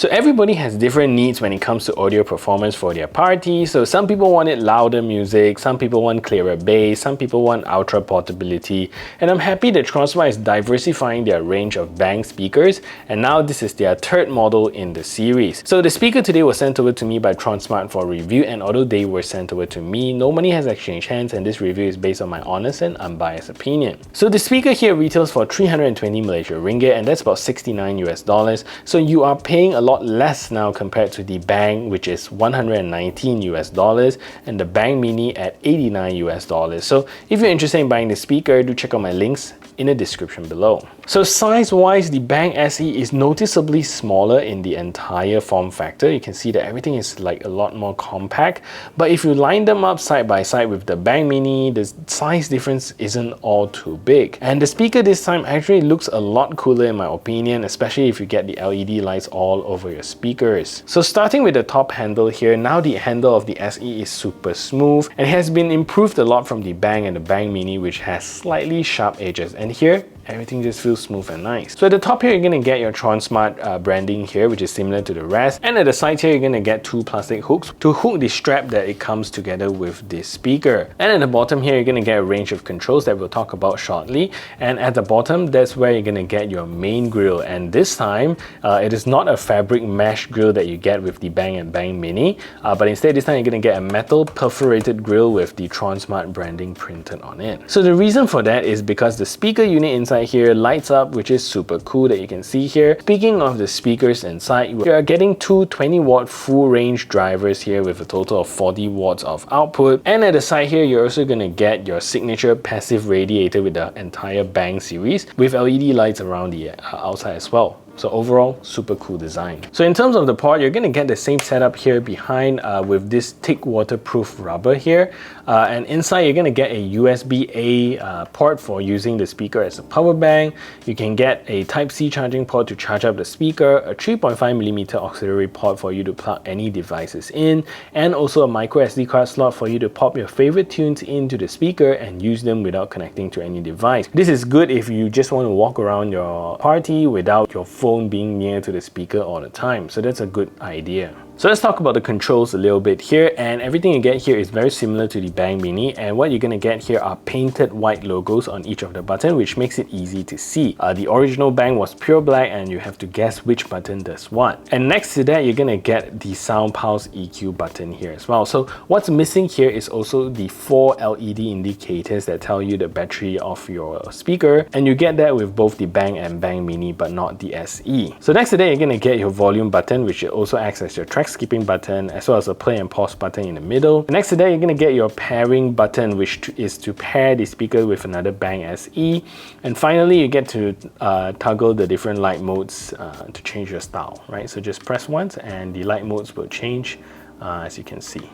So everybody has different needs when it comes to audio performance for their party. So some people want it louder music, some people want clearer bass, some people want ultra portability. And I'm happy that Tronsmart is diversifying their range of Bang speakers, and now this is their third model in the series. So the speaker today was sent over to me by Tronsmart for review, and although they were sent over to me, no money has exchanged hands, and this review is based on my honest and unbiased opinion. So the speaker here retails for 320 Malaysia ringgit, and that's about 69 US dollars. So you are paying a lot less now compared to the Bang, which is 119 US dollars, and the Bang Mini at 89 US dollars. So if you're interested in buying the speaker, do check out my links in the description below. So size-wise, the Bang SE is noticeably smaller in the entire form factor. You can see that everything is like a lot more compact, but if you line them up side by side with the Bang Mini, the size difference isn't all too big. And the speaker this time actually looks a lot cooler in my opinion, especially if you get the LED lights all over your speakers. So starting with the top handle here, now the handle of the SE is super smooth and has been improved a lot from the Bang and the Bang Mini, which has slightly sharp edges. And here, everything just feels smooth and nice. So at the top here, you're going to get your Tronsmart branding here, which is similar to the rest. And at the side here, you're going to get two plastic hooks to hook the strap that it comes together with this speaker. And at the bottom here, you're going to get a range of controls that we'll talk about shortly. And at the bottom, that's where you're going to get your main grille. And this time, it is not a fabric mesh grille that you get with the Bang and Bang Mini, but instead this time you're going to get a metal perforated grille with the Tronsmart branding printed on it. So the reason for that is because the speaker unit inside here lights up, which is super cool that you can see here. Speaking of the speakers inside, you are getting two 20-watt full range drivers here with a total of 40 watts of output. And at the side here, you're also going to get your signature passive radiator with the entire Bang series with LED lights around the outside as well. So overall, super cool design. So in terms of the port, you're going to get the same setup here behind with this thick waterproof rubber here. And inside, you're going to get a USB-A port for using the speaker as a power bank. You can get a Type-C charging port to charge up the speaker, a 3.5mm auxiliary port for you to plug any devices in, and also a micro SD card slot for you to pop your favorite tunes into the speaker and use them without connecting to any device. This is good if you just want to walk around your party without your phone being near to the speaker all the time. So that's a good idea. So let's talk about the controls a little bit here, and everything you get here is very similar to the Bang Mini, and what you're going to get here are painted white logos on each of the buttons, which makes it easy to see. The original Bang was pure black and you have to guess which button does what. And next to that, you're going to get the Sound Pulse EQ button here as well. So what's missing here is also the 4 LED indicators that tell you the battery of your speaker, and you get that with both the Bang and Bang Mini but not the SE. So next to that, you're going to get your volume button, which also acts as your track skipping button, as well as a play and pause button in the middle. Next to that, you're going to get your pairing button, which is to pair the speaker with another Bang SE. And finally, you get to toggle the different light modes to change your style, right? So just press once and the light modes will change as you can see.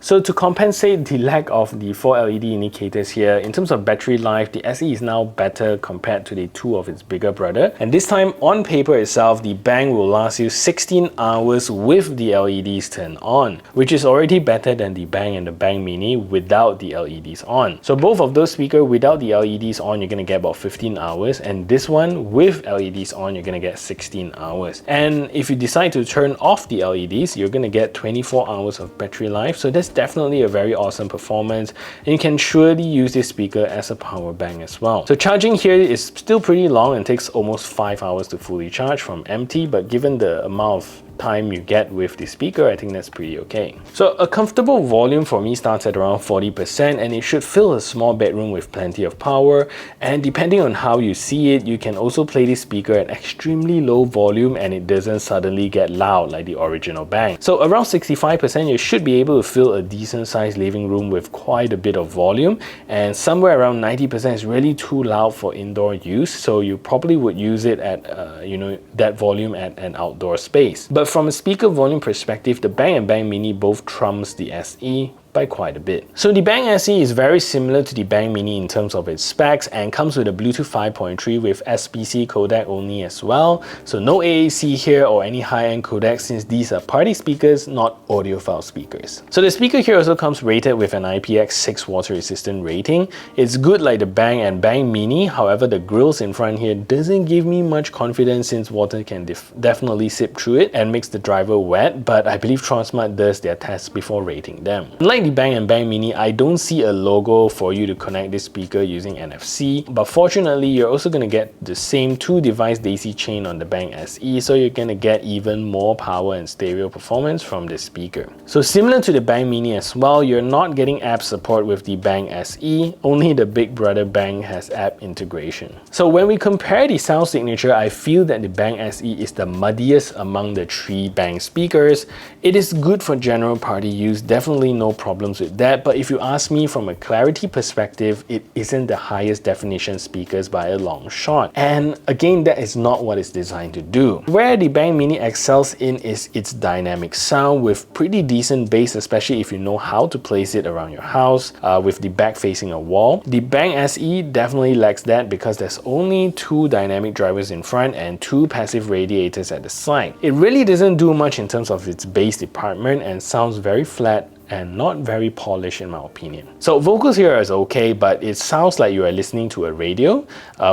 So to compensate the lack of the 4 LED indicators here, in terms of battery life, the SE is now better compared to the 2 of its bigger brother. And this time, on paper itself, the Bang will last you 16 hours with the LEDs turned on, which is already better than the Bang and the Bang Mini without the LEDs on. So both of those speakers without the LEDs on, you're going to get about 15 hours, and this one with LEDs on, you're going to get 16 hours. And if you decide to turn off the LEDs, you're going to get 24 hours of battery life. So that's definitely a very awesome performance, and you can surely use this speaker as a power bank as well. So charging here is still pretty long and takes almost 5 hours to fully charge from empty, but given the amount of time you get with the speaker, I think that's pretty okay. So a comfortable volume for me starts at around 40%, and it should fill a small bedroom with plenty of power. And depending on how you see it, you can also play this speaker at extremely low volume and it doesn't suddenly get loud like the original Bang. So around 65%, you should be able to fill a decent sized living room with quite a bit of volume, and somewhere around 90% is really too loud for indoor use, so you probably would use it at that volume at an outdoor space. But from a speaker volume perspective, the Bang and Bang Mini both trumps the SE by quite a bit. So the Bang SE is very similar to the Bang Mini in terms of its specs and comes with a Bluetooth 5.3 with SBC codec only as well. So no AAC here or any high-end codec, since these are party speakers, not audiophile speakers. So the speaker here also comes rated with an IPX6 water resistant rating. It's good like the Bang and Bang Mini, however the grills in front here doesn't give me much confidence since water can definitely seep through it and makes the driver wet, but I believe Tronsmart does their tests before rating them. Unlike the Bang and Bang Mini, I don't see a logo for you to connect this speaker using NFC, but fortunately you're also going to get the same 2-device daisy chain on the Bang SE, so you're going to get even more power and stereo performance from this speaker. So similar to the Bang Mini as well, you're not getting app support with the Bang SE, only the big brother Bang has app integration. So when we compare the sound signature, I feel that the Bang SE is the muddiest among the 3 Bang speakers. It is good for general party use, definitely no problems with that, but if you ask me from a clarity perspective, it isn't the highest definition speakers by a long shot. And again, that is not what it's designed to do. Where the Bang Mini excels in is its dynamic sound with pretty decent bass, especially if you know how to place it around your house with the back facing a wall. The Bang SE definitely lacks that because there's only 2 dynamic drivers in front and 2 passive radiators at the side. It really doesn't do much in terms of its bass department and sounds very flat and not very polished in my opinion. So vocals here is okay, but it sounds like you are listening to a radio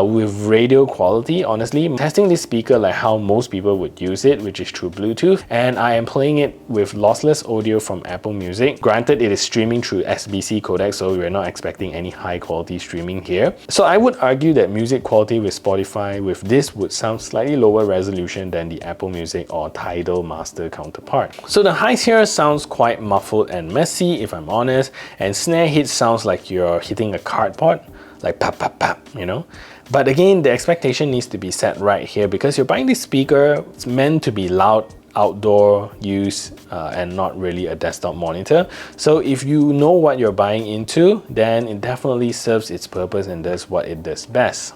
with radio quality. Honestly, I'm testing this speaker like how most people would use it, which is through Bluetooth, and I am playing it with lossless audio from Apple Music. Granted, it is streaming through SBC codec, so we're not expecting any high quality streaming here. So I would argue that music quality with Spotify with this would sound slightly lower resolution than the Apple Music or Tidal Master counterpart. So the highs here sounds quite muffled and messy, if I'm honest, and snare hit sounds like you're hitting a cardboard, like pap pap pap, you know. But again, the expectation needs to be set right here because you're buying this speaker, it's meant to be loud outdoor use and not really a desktop monitor. So if you know what you're buying into, then it definitely serves its purpose and does what it does best.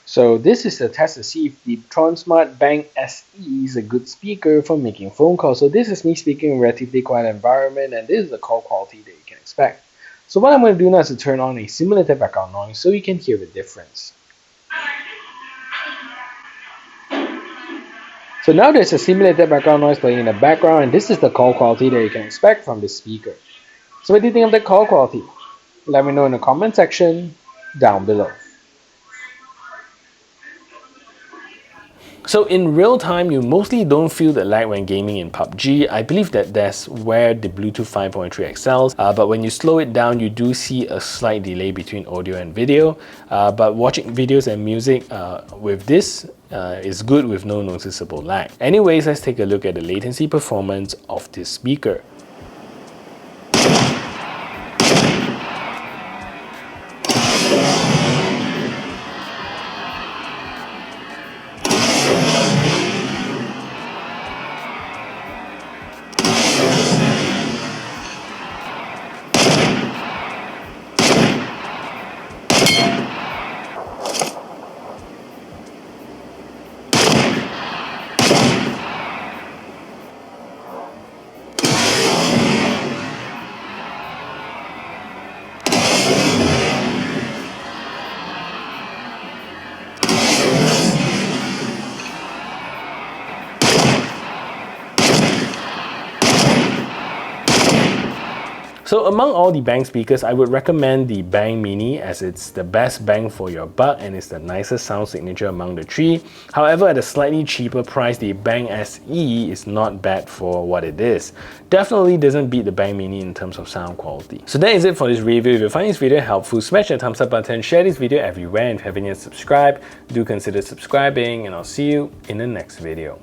So this is a test to see if the Tronsmart Bang SE is a good speaker for making phone calls. So this is me speaking in a relatively quiet environment, and this is the call quality that you can expect. So what I'm going to do now is to turn on a simulated background noise so you can hear the difference. So now there's a simulated background noise playing in the background, and this is the call quality that you can expect from this speaker. So what do you think of the call quality? Let me know in the comment section down below. So in real time, you mostly don't feel the lag when gaming in PUBG. I believe that that's where the Bluetooth 5.3 excels, but when you slow it down, you do see a slight delay between audio and video. But watching videos and music with this is good with no noticeable lag. Anyways, let's take a look at the latency performance of this speaker. So among all the Bang speakers, I would recommend the Bang Mini as it's the best bang for your buck and it's the nicest sound signature among the three. However, at a slightly cheaper price, the Bang SE is not bad for what it is. Definitely doesn't beat the Bang Mini in terms of sound quality. So that is it for this review. If you find this video helpful, smash the thumbs up button, share this video everywhere, and if you haven't yet subscribed, do consider subscribing, and I'll see you in the next video.